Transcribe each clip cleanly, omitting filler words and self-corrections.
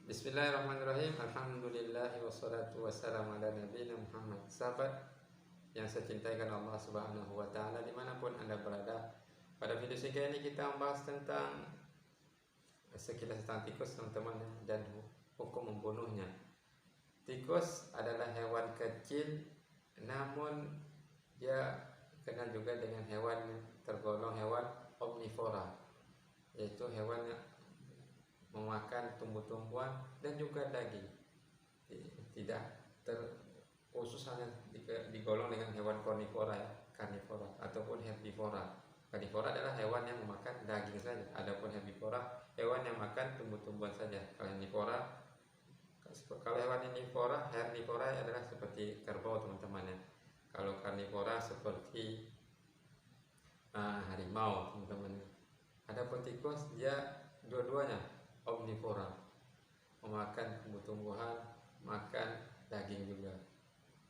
Bismillahirrahmanirrahim. Alhamdulillah wassalatu wassalamu ala nabiyina Muhammad. Sahabat yang saya cintai karena Allah Subhanahu wa taala dimanapun Anda berada. Pada video singkat ini kita membahas tentang sekilas tentang tikus teman-teman, dan hukum membunuhnya. Tikus adalah hewan kecil, namun dia kenal juga dengan hewan tergolong hewan omnivora, yaitu hewan yang memakan tumbuh-tumbuhan dan juga daging. Tidak terkhusus hanya digolong dengan hewan karnivora ya, karnivora ataupun herbivora. Karnivora adalah hewan yang memakan daging saja, adapun herbivora hewan yang makan tumbuh-tumbuhan saja. Kalau hewan herbivora adalah seperti kerbau teman-teman ya. Kalau karnivora seperti harimau teman-teman. Adapun tikus dia dua-duanya omnivora, memakan tumbuh-tumbuhan, makan daging juga.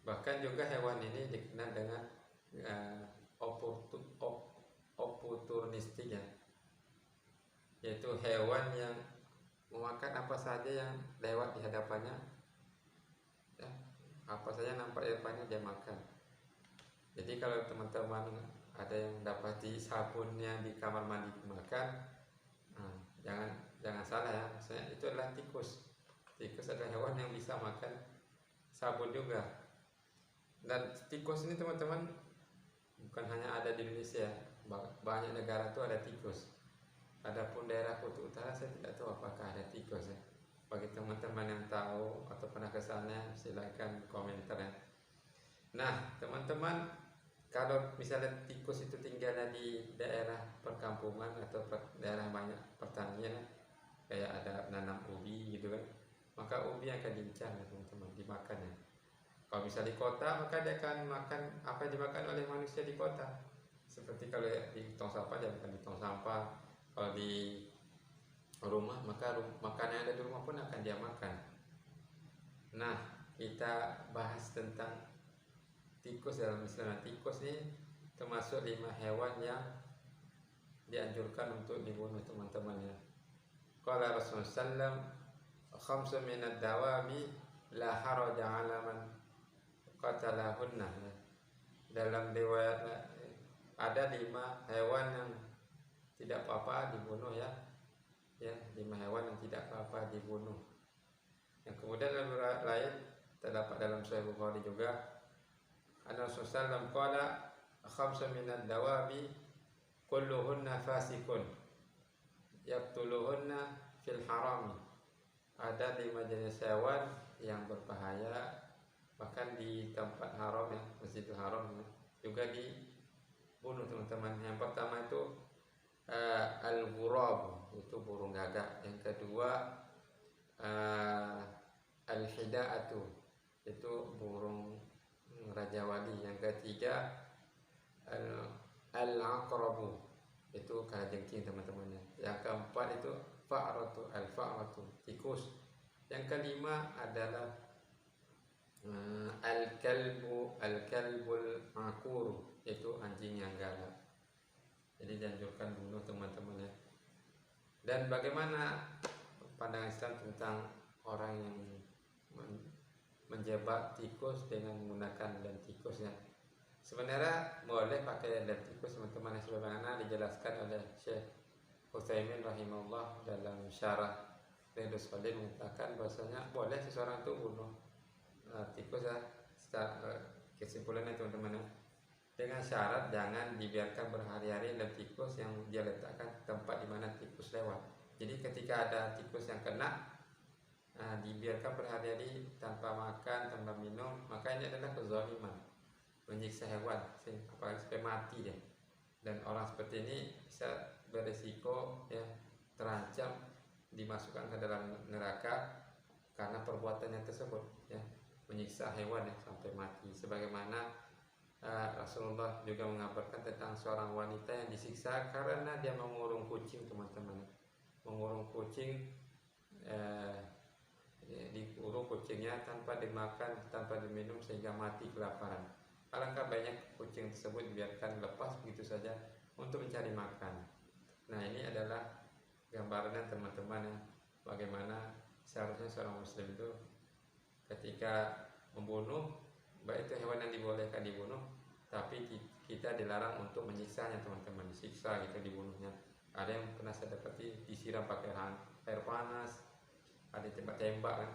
Bahkan juga hewan ini dikenal dengan oportunistik ya, yaitu hewan yang memakan apa saja yang lewat di hadapannya ya, apa saja nampak di hadapannya dia makan. Jadi kalau teman-teman ada yang dapati sabunnya di kamar mandi makan, jangan salah ya, maksudnya itu adalah tikus. Tikus adalah hewan yang bisa makan sabun juga. Dan tikus ini teman-teman bukan hanya ada di Indonesia, banyak negara tuh ada tikus. Adapun daerah Kutub Utara saya tidak tahu apakah ada tikus ya. Bagi teman-teman yang tahu atau pernah ke sana silakan komentar ya. Nah teman-teman, kalau misalnya tikus itu tinggalnya di daerah perkampungan atau daerah banyak pertanian, kayak ada menanam ubi gitu kan, maka ubi akan diincar ya teman-teman, dimakan ya. Kalau bisa di kota, maka dia akan makan apa yang dimakan oleh manusia di kota. Seperti kalau di tong sampah, dia makan di tong sampah. Kalau di rumah, maka makanan yang ada di rumah pun akan dia makan. Nah, kita bahas tentang tikus dalam Islam. Tikus ini termasuk 5 hewan yang dianjurkan untuk dibunuh teman-teman ya. Qala Rasulullah sallam, khamsun minad dawabi la haraja 'ala man qatalahunna. Dalam riwayat ada 5 hewan yang tidak apa-apa dibunuh ya. Ya, 5 hewan yang tidak apa-apa dibunuh. Yang kemudian dalam riwayat lain terdapat dalam Sahih Bukhari juga, Rasulullah sallam qala khamsun minad dawabi kulluhunna fasikun yaqtuluhunna fil harami. Ada 5 jenis hewan yang berbahaya bahkan di tempat haram ya, Masjidil Haram ya, juga dibunuh teman-teman. Yang pertama itu al-ghurab, itu burung gagak. Yang kedua al-hida'atu, itu burung raja wali. Yang ketiga al-aqrabu, itu kalajengking teman-teman. Yang keempat itu al-fa'ratu, tikus. Yang kelima adalah al-kalbul aqur, itu anjing yang galak. Jadi dianjurkan bunuh teman-teman ya. Dan bagaimana pandangan Islam tentang orang yang menjebak tikus dengan menggunakan lem tikus ya? Sebenarnya boleh pakai lem tikus teman-teman, sebagaimana dijelaskan oleh Syekh Utsaimin rahimahullah dalam syarah Riyadhus Shalihin, mengatakan bahwasanya boleh seseorang itu bunuh tikus ya. Kesimpulannya teman-teman ya, dengan syarat jangan dibiarkan berhari-hari lem tikus yang dia letakkan tempat di mana tikus lewat. Jadi ketika ada tikus yang kena, dibiarkan berhari-hari tanpa makan, tanpa minum, maka ini adalah kezaliman, menyiksa hewan apalagi sampai mati ya. Dan orang seperti ini bisa beresiko ya, terancam dimasukkan ke dalam neraka karena perbuatannya tersebut ya, menyiksa hewan ya sampai mati. Sebagaimana Rasulullah juga mengabarkan tentang seorang wanita yang disiksa karena dia mengurung kucing teman-teman. Mengurung kucing, diurung kucingnya tanpa dimakan, tanpa diminum, sehingga mati kelaparan. Alangkah banyak kucing tersebut dibiarkan lepas begitu saja untuk mencari makan. Nah, ini adalah gambarannya teman-teman ya, bagaimana seharusnya seorang muslim itu ketika membunuh, baik itu hewan yang dibolehkan dibunuh, tapi kita dilarang untuk menyiksanya teman-teman, disiksa gitu dibunuhnya. Ada yang pernah saya dapati disiram pakai air panas, ada tembak-tembak kan,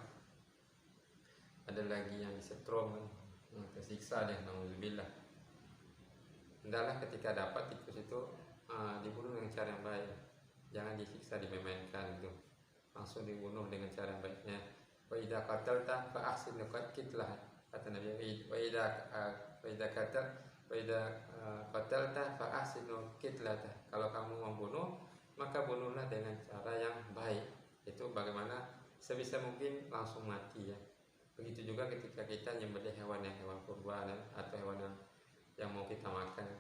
ada lagi yang disetrum kan, tersiksa deh, nauzubillah. Hendaklah ketika dapat tikus itu dibunuh dengan cara yang baik, jangan disiksa, dimainkan gitu, langsung dibunuh dengan cara yang baiknya. Wa idza qatalta fa ahsin qatlah, kata Nabi. Wa idza qatalta fa ahsin qatlah, kalau kamu membunuh maka bunuhlah dengan cara yang baik. Itu bagaimana sebisa mungkin langsung mati ya. Begitu juga ketika kita menyembelih hewan kurban atau hewan yang mau kita makan ya,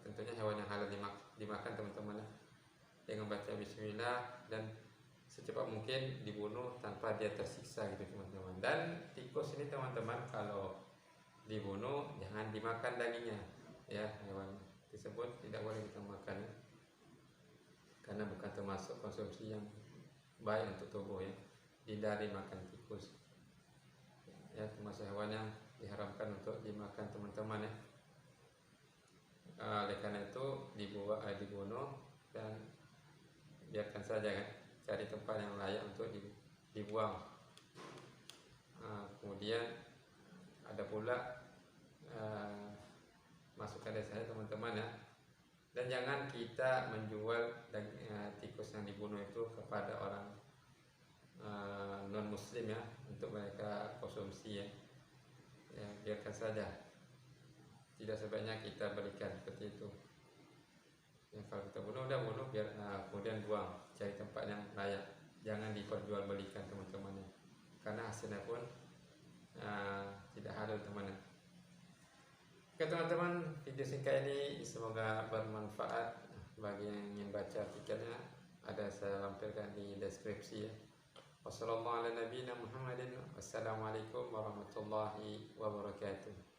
tentunya hewan yang halal dimakan teman-teman, dengan baca bismillah dan secepat mungkin dibunuh tanpa dia tersiksa gitu teman-teman. Dan tikus ini teman-teman kalau dibunuh jangan dimakan dagingnya ya, hewan tersebut tidak boleh kita makan karena bukan termasuk konsumsi yang baik untuk tubuh ya. Hindari makan tikus ya, termasuk hewan yang diharamkan untuk dimakan teman-teman ya. Oleh karena itu dibunuh dan biarkan saja kan, cari tempat yang layak untuk dibuang. Kemudian ada pula masukan dari saya teman-teman ya, dan jangan kita menjual tikus yang dibunuh itu kepada orang non muslim ya, untuk mereka konsumsi ya, biarkan saja, tidak sebaiknya kita berikan seperti itu ya. Kalau kita bunuh udah bunuh, biar kemudian buang, cari tempat yang layak, jangan diperjualbelikan teman-teman ya, karena hasilnya pun tidak halal teman-teman. Oke teman-teman, video singkat ini semoga bermanfaat bagi yang ingin baca artikelnya, ada saya lampirkan di deskripsi ya. Wassalamualaikum warahmatullahi wabarakatuh.